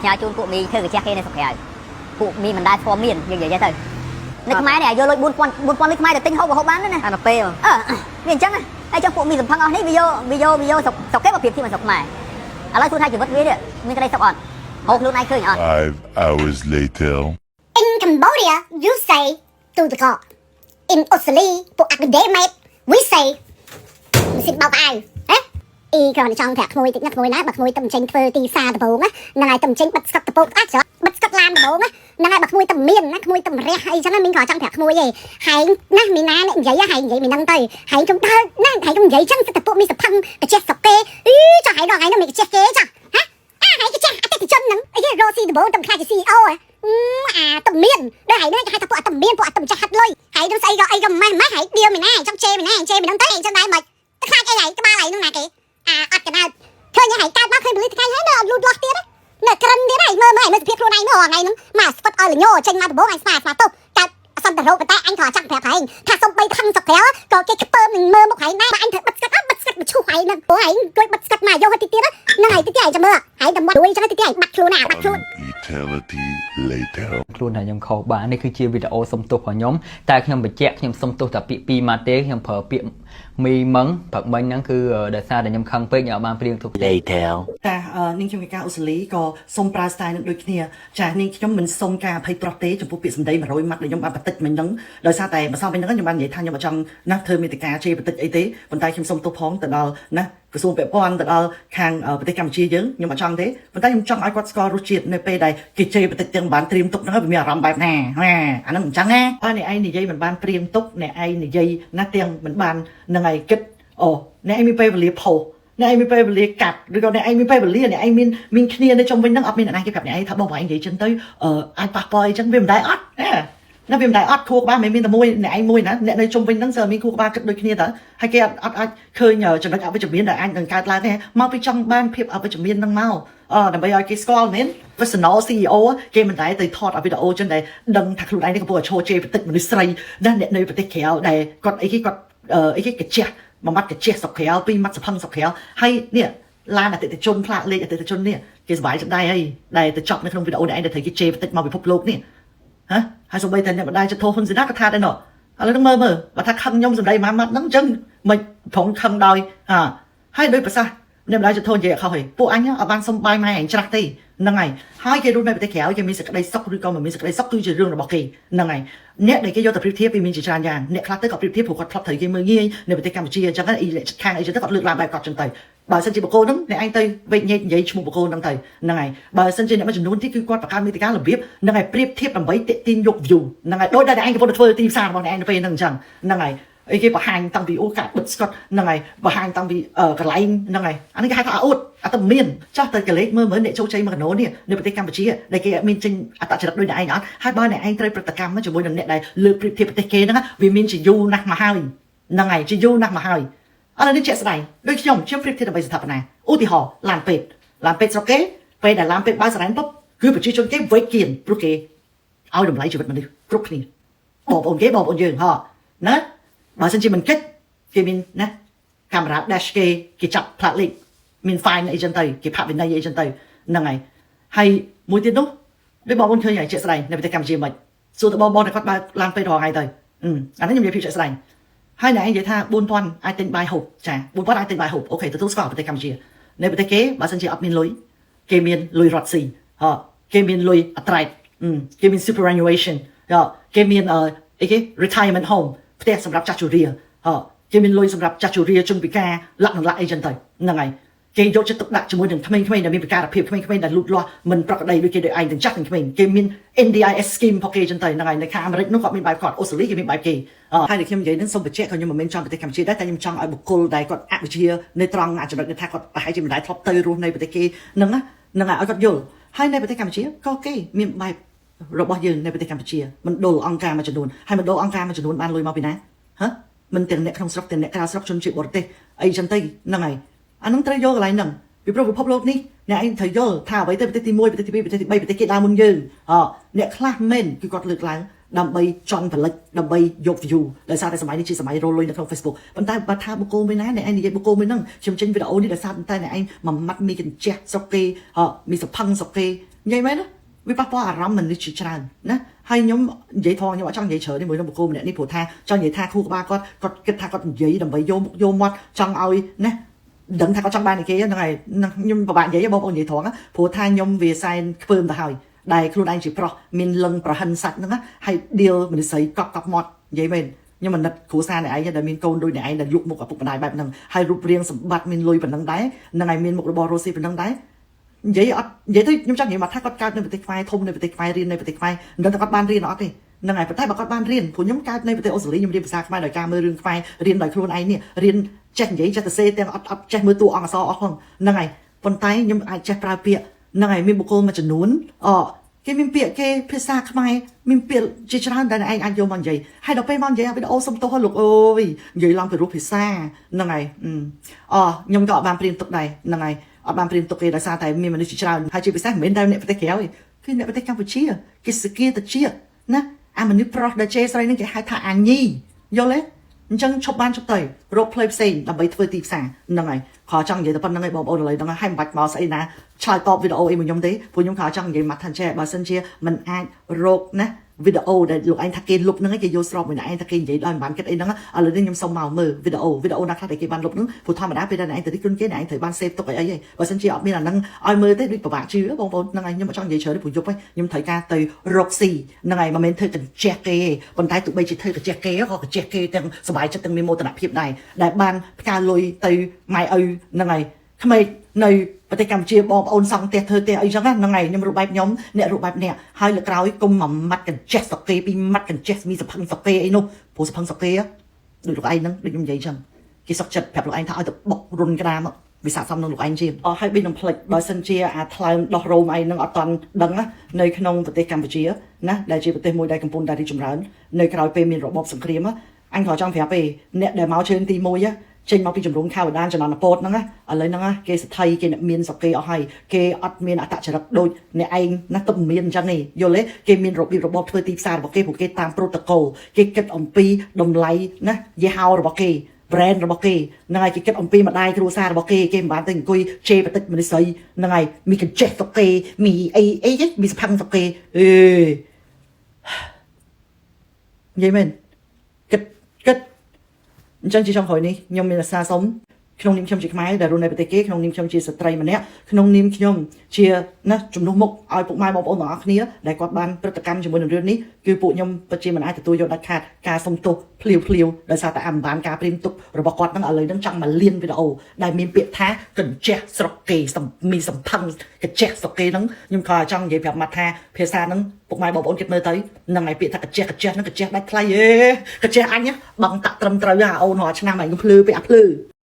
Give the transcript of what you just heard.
nhà chôn cụ mì thử cái che này sọc kẹo cụ mì mình đai phò miền như vậy thôi nước máy này vô lôi buôn con nước máy để tinh hậu của hậu bán nữa này ăn phê mà miền trắng này ai trong cụ mì dùng phăng on đấy video sọc kép vào việc thì mà sọc mày à lấy số hai chỉ vứt đấy mình cái đây sọc on hậu luôn ai khơi nhở 5 hours later. In Cambodia, you say to the god. In Australia, for academic, we say xin bao ai. Y còn trong thẻ môi nhắc môi bạc môi tầm tranh phơi tì xa tầm bố á, nàng ai tầm tranh bật scut tầm bố á, bật scut lan tầm bố á, nàng ai bạc môi tầm miên á, môi tầm rẻ hay cho nên mình khỏi trong thẻ môi gì, hay nè mình ná nè giấy hay giấy mình đăng tay, hay trong tay nè hay trong giấy chân tầm bố mình sập phăng cái chết sọc kê, cho hay đó hay nó mình chết kê cho, hả? Hay cái chết cái chân nắng, cái Rosie tầm bố tầm khai cái CEO à tầm miên, đây hay nó hay tầm bố tầm miên bố tầm chặt lôi, hay trong say ai gầm mai hay điêu mình nè, trong chê mình đăng tay trong đây mày, khai cái này cái ba này luôn nè kì. À cái nào thôi như hãy cao bác khơi bự thì hay nó lụt lọt tiếc đấy nè cần thế này mơ mày nó biết luôn này nó ngày nó mà spot ơi là nhô trên mà bố anh mà tốt cái xong tận râu cái tay anh thò chẳng phải phải thà xong bay thăng sọc khéo có cái cupper mình mơ một hải mà anh thật bật scut một chu hải nè bố hãy coi bật scut mà vô hơi tiếc đấy nó này tiếc cho mơ hãy đầm đuôi cho nó tiếc bật luôn nào bật luôn Eternity later. ខ្លួនតែខ្ញុំខុសបាទនេះគឺជាវីដេអូសុំទោសរបស់ខ្ញុំតែខ្ញុំបញ្ជាក់ខ្ញុំសុំទោសតែពាក្យពីរម៉ាទេខ្ញុំប្រើពាក្យមីមឹងព្រឹកមិញហ្នឹងគឺដោយសារតែខ្ញុំខឹងពេកខ្ញុំបានព្រៀងទុក later ចានាងខ្ញុំវិការអូស្ត្រាលីក៏សូមប្រើ style នឹងដូចគ្នាចានាងខ្ញុំមិនសូមការអភ័យប្រោះទេចំពោះពាក្យសម្ដី100ម៉ាត់ដែលខ្ញុំបានបន្តិចមិញហ្នឹងដោយសារតែម្សិលមិញហ្នឹងខ្ញុំបាននិយាយថាខ្ញុំអត់ចង់ណាធ្វើមេតិកាជេរបន្តិចអីទេប៉ុន្តែខ្ញុំសូមទោសផងទៅដល់ណាក្រសួងពាក់ព័ន្ធទៅដល់ខាងប្រទេសកម្ពុជាយើងខ្ញុំអត់ចង់ទេប៉ុន្តែខ្ញុំចង់ឲ្យគាត់ស្គាល់រសជាតិនៅពេលដែលគេជេរបន្តិចទាំងបានត្រៀមទុកហ្នឹងវាមានអារម្មណ៍បែបណាអាហ្នឹងមិនចឹងណាអ្នកឯងនិយាយមិនបានត្រៀមទុកអ្នកឯងនិយាយណាទាំងមិនបាននឹងឯងគិតអូអ្នកឯងមានពេលវេលាផុសអ្នកឯងមានពេលវេលាកាត់ឬក៏អ្នកឯងមានពេលវេលាអ្នកឯងមានគ្នានៅចំវិញហ្នឹងអត់មានអ្នកណាគេប្រាប់អ្នកឯងថាបងប្អូនឯងនិយាយចឹងទៅអាចប៉ះពាល់អីចឹងវាមិនដែរអត់ណាវាមិនដែរអត់ខួរក្បាលមិនមានតែមួយអ្នកឯងមួយណាអ្នកនៅជុំវិញហ្នឹងសើមានខួរក្បាលគិតដូចគ្នាតើហើយគេអត់អាចឃើញចំណុចអវិជ្ជមានដែលអាចនឹងកើតឡើងទេមកពីចង់បានភាពអវិជ្ជមានហ្នឹងមកដើម្បីឲ្យគេស្គាល់មែន personal CEO គេមិនដែរទៅថតវីដេអូចឹងដែលដឹងថាខ្លួនឯងនេះកំពុងតែឈរជេរបន្តិចមនុស្សស្រីណាអ្នកនៅប្រទេសក្រៅដែលគាត់អីគេគាត់អីគេកាជះមួយម៉ាត់កាជះសុកក្រៅពីរម៉ាត់សភឹងសុកក្រៅហើយនេះឡានអតិថិជនផ្លាកលេខអតិថិជននេះគេសប្បាយចំដៃហើយដែលទៅចប់នៅក្នុងវីដេអូនេះឯងដែលត្រូវគេជេរបន្តិចមកពិភពលោកនេះហ៎ហើយសូម្បីតែអ្នកម្ដាយចធោហ៊ុនសេនាក៏ថាដែរណោះឥឡូវហ្នឹងមើលបើថាខឹងខ្ញុំសម្ដីម៉ាត់ហ្នឹងអញ្ចឹងមិនប្រងខឹងដោយហើយដោយប្រសាសន៍អ្នកម្ដាយចធោនិយាយអត់ខុសទេពួកអញអត់បានសុំបាយម៉ែអញច្រាស់ទេហ្នឹងហើយគេរស់នៅប្រទេសក្រៅគេមានសេចក្តីសុខឬក៏មិនមានសេចក្តីសុខគឺជារឿងរបស់គេហ្នឹងហើយអ្នកដែលគេយកទៅប្រៀបធៀបពីមានជាច្រើនយ៉ាងអ្នកខ្លះទៅក៏ប្រៀបធៀបព្រោះគាត់ធ្លាប់ត្រូវគេមើលងាយនៅប្រទេសកម្ពុជាអញ្ចឹងអីខាងអីចឹងទៅគាត់លើកឡើងបែបគាត់ចឹងទៅបើសិនជាបកគោហ្នឹងអ្នកឯងទៅវេកញែកនិយាយឈ្មោះបកគោហ្នឹងទៅហ្នឹងហើយបើសិនជាអ្នកមួយចំនួនទៀតគឺគាត់បង្កើតមេតិការបៀបហ្នឹងហើយប្រៀបធៀបដើម្បីទាក់ទាញយក view ហ្នឹងហើយដូចដែលអ្នកឯងកំពុងតែធ្វើទីផ្សាររបស់អ្នកឯងនៅពេលហ្នឹងអញ្ចឹងហ្នឹងហើយអីគេបង្ហាញតាំងពីអូកាបិទស្កុតហ្នឹងហើយបង្ហាញតាំងពីកន្លែងហ្នឹងហើយអានេះគេហៅថាអួតអត់មានចាស់ទៅកលេចមើលអ្នកចូលជ័យមកកណូនេះនៅប្រទេសកម្ពុជាដែលគេមានចេញអត្តចរិតដូចអ្នកឯងអត់ហើយបើអ្នកឯងត្រូវប្រតិកម្មជាមួយនឹងអ្នកដែលលើកប្រៀបធៀបប្រទេសគេហ្នឹងវាមានជាយូរណាស់មកហើយហ្នឹងហើយជាយូរណាស់មកហើយឥឡូវនេះជាក់ស្ដែងដូចខ្ញុំប្រៀបធៀបដើម្បីស្ថាបនាឧទាហរណ៍ឡានពេទ្យស្រុកគេពេលដែលឡានពេទ្យបើសារ៉ែនពុបគឺប្រជាជនគេវេកគៀនព្រោះគេឲ្យតម្លៃជីវិតមនុស្សគ្រប់គ្នាបងប្អូនគេបងប្អូនយើងណាបើសិនជាមិនកិច្ចគេមានណាកាមេរ៉ា dash គេចាប់ផ្លាកលេខមាន file អីចឹងទៅគេផាកវិន័យអីចឹងទៅហ្នឹងហើយមួយទៀតនោះដូចបងប្អូនឃើញហើយជាក់ស្ដែងនៅប្រទេសកម្ពុជាមិនសួរទៅបងតែគាត់បើកឡានពេទ្យរហងៃទៅអានេះខ្ញុំនិយាយពីជាក់ស្ដែងហើយអ្នកឯងនិយាយថា 4000 អាចទិញបាយហូបចា4000អាចទិញបាយហូបអូខេទទួលស្គាល់ប្រទេសកម្ពុជានៅប្រទេសគេបើសិនជាអត់មានលុយគេមានលុយរត់ស៊ីគេមានលុយអត្រែកគេមាន superannuation គេមានអីគេ retirement home ផ្ទះសម្រាប់ចាស់ជរាគេមានលុយសម្រាប់ចាស់ជរាជនពិការលក្ខណៈអីចឹងទៅហ្នឹងហើយគេយកចិត្តទុកដាក់ជាមួយនឹងក្មេងៗដែលមានពិការភាពក្មេងៗដែលលូតលាស់មិនប្រក្រតីដូចគេដូចឯងទាំងចាស់ទាំងក្មេងគេមាន NDIS scheme របស់គេចឹងទៅហ្នឹងហើយនៅខាងអាមេរិកនោះគាត់មានបែបគាត់អូស្ត្រាលីគេមានបែបគេហើយខ្ញុំនិយាយនឹងសូមបញ្ជាក់ក៏ខ្ញុំមិនមែនចង់ប្រទេសកម្ពុជាដែរតែខ្ញុំចង់ឲ្យបុគ្គលដែលគាត់អវិជ្ជានៅត្រង់ចំណុចថាគាត់ប្រហែលជាមិនដែរធ្លាប់ទៅរស់នៅប្រទេសគេហ្នឹងហើយឲ្យគាត់យល់ហើយនៅប្រទេសកម្ពុជាក៏គេមានបែបរបស់យើងនៅប្រទេសកម្ពុជាមណ្ឌលអង្គការមួយចំនួនហើយមណ្ឌលអង្គការមួយចំនួនបានលុយមកពីណាមិនទាំងអ្នកក្នុងស្រុកទាំងអ្នកក្រៅស្រុកជនជាតិបរទេសអីចឹងទៅហ្នឹងហើយអានឹងត្រូវយកកន្លែងហ្នឹងពីព្រោះពិភពលោកនេះអ្នកឯងត្រូវយល់ថាអ្វីទៅប្រទេសទី1ប្រទេសទី2ប្រទេសទី3ប្រទេសគេដើមមុនយើងអ្នកខ្លះមែនគឺគាត់លើកឡើងដើម្បីចង់ផលិតដើម្បីយក view ដោយសារតែសម័យនេះជាសម័យរលុយនៅក្នុង Facebook ប៉ុន្តែបើថាបុគ្គលមួយណាអ្នកឯងនិយាយបុគ្គលមួយហ្នឹងខ្ញុំចេញវីដេអូនេះដោយសារតែអ្នកឯងមួយម៉ាត់មានកញ្ចេះស្រុកគេមានសភឹងស្រុកគេ vậy mấy đó vì bác bỏ rắm mình đi chỉ tràn nè hay nhóm vậy thôi nhưng mà trong vậy chờ đi mới nó một cô này đi phổ tha cho vậy tha khu của ba con cái tha con vậy đầm bậy vô mót trong ao nè đừng tha con trong ba này kia này nhưng mà bạn vậy bao vậy thoáng á phổ tha nhóm về sai phơm ta hỏi đại kêu anh chỉ pro mình lần pro hành sạch nữa hay điều mình thấy cọc mót vậy mình nhưng mà nật khổ xa này ấy là mình câu đôi này ấy là dục một cái phục đài bạn nằng hay rụp riêng sầm bát mình lôi phần nằng đáy nằng này mình một cái bò rô xi phần nằng đáy vậy thôi nhưng chắc vậy mà thay con cao nên phải tích phai thông nên phải tích phai riêng nên phải tích phai nên ta con ban riêng nó thì nằng này phải thay bà con ban riêng phụ nhóm cao nên phải tích ô xử lý nhưng mà đi xa phai đời ca mơ riêng phai riêng đời khuôn ấy nè riêng chết vậy chết xe tên chết mưa tua ăn so không nằng này con tay nhưng ai chết pra bịa nằng này mình một cô mà chẩn nún cái mình bịa cái pizza khai mình bịa chỉ cho anh anh vô bằng vậy hay đọc bay bằng vậy bây giờ ô xong tôi lục ơi vậy làm phải rút pizza nằng này nhưng gọi bàn priên tục này nằng này bàn priên tục cái là sao tại mình mà đi chỉ cho hai chị pizza mình đây này phải kéo ấy cái này phải Campuchia cái skia tự chia nè mình đi pro đã chơi rồi nên cái hai thằng anh nhi vô lấy chân chụp ban chụp tẩy role play scene là bảy phơi tiệp sản nằng này khó chăng vậy tập nằng này bảo lại nằng hai bạch màu say nè try top video ấy mình nhóm thế phụ nhóm khó chăng vậy mặt thằng trẻ bà sân chia mình ai role nè video để lục anh thắc kê lục nằng cái vô srop mình anh thắc kê vậy đòi bán cái ấy nằng lên đến nhóm sông màu mờ video nãy thằng cái ban lục nằng phụ thọ mà đá bên đây anh thấy cái này anh thấy ban save tốc cái ấy bà sân chia ở bên là nằng ai mơ tới đi bảo bạn chứ bông nằng này nhưng mà trong vậy chờ để phụ giúp ấy nhưng thấy ca từ Roxy nằng này mà mình thấy cần check kê còn tay tụi bây chỉ thấy cái check kê có cái check kê từngสบายចិត្តទាំងមានមោទនភាពដែរដែលបានផ្កាលុយទៅម៉ែឪហ្នឹងហើយក្មេងនៅប្រទេសកម្ពុជាបងប្អូនសង់ផ្ទះធ្វើផ្ទះអីចឹងហ្នឹងហើយខ្ញុំរូបបែបខ្ញុំអ្នករូបបែបអ្នកហើយលើក្រោយគុំមួយម៉ាត់កញ្ចេះសកេពីរម៉ាត់កញ្ចេះមានសភឹងសកេអីនោះព្រោះសភឹងសកេដូចលោកឯងហ្នឹងដូចខ្ញុំនិយាយចឹងគេសុកចិត្តប្រាប់លោកឯងថាឲ្យទៅបុករុនក្តាមវិសាសំនឹងលោកឯងជាហើយបិទនឹងផ្លិចបើសិនជាអាថ្លើមដោះរោមអីហ្នឹងអត់តាន់ដឹងនៅក្នុងប្រទេសកម្ពុជាណាដែលជាប្រទេសមួយដែលកំពុងតែរីកចម្រើននៅក្រោយពេលមានរបបសង្គ្រាមអញក៏ចង់ប្រាប់ទេអ្នកដែលមកជើងទី1ចេញមកពីជំរំខាវដានចំនួនពតហ្នឹងឥឡូវហ្នឹងគេស្ថិគេអ្នកមានសកេអស់ហើយគេអត់មានអត្តចរិតដូចអ្នកឯងណាទឹកមានអញ្ចឹងទេយល់ទេគេមានរបៀបរបបធ្វើទីផ្សាររបស់គេព្រោះគេតាមប្រូតូកូលគេគិតអំពីតម្លៃណាយីហោរបស់គេ brand របស់គេហ្នឹងហើយគេគិតអំពីម្ដាយគ្រួសាររបស់គេគេមិនបានទៅអង្គុយជេរបន្តិចមនុស្សស្រីហ្នឹងហើយមានកញ្ចេះសកេមានអីមានសភឹងសកេអេនិយាយមែនគិតអញ្ចឹងជាចុងក្រោយនេះខ្ញុំមានអាសាសុំក្នុងនាមខ្ញុំជាខ្មែរដែលរស់នៅប្រទេសគេក្នុងនាមខ្ញុំជាស្ត្រីម្នាក់ក្នុងនាមខ្ញុំជាណាជំនួសមុខឲ្យពុកម៉ែបងប្អូនទាំងអស់គ្នាដែលគាត់បានព្រឹត្តិកម្មជាមួយនឹងរឿងនេះគឺពួកខ្ញុំពិតជាមិនអាចទទួលយកដាច់ខាតការសុំទោសភ្លាវដោយសារតែអមបានការព្រៀមទុករបស់គាត់ហ្នឹងឥឡូវហ្នឹងចង់មកលៀនវីដេអូដែលមានពាក្យថាកញ្ចេះស្រុកគេមានសំផឹងកញ្ចេះស្រុកគេហ្នឹងខ្ញុំក៏ចង់និយាយប្រាប់មាត់ថាភាសាហ្នឹងពុកម៉ែបងប្អូនគិតមើលទៅហ្នឹងហើយពាក្យថាកញ្ចេះហ្នឹងកញ្ចេះដាច់ថ្លៃកញ្ចេះអញបងតាក់ត្រឹមត្រូវអូនរាល់ឆ្នាំឯងភ្លឺពាក្យភ្លឺ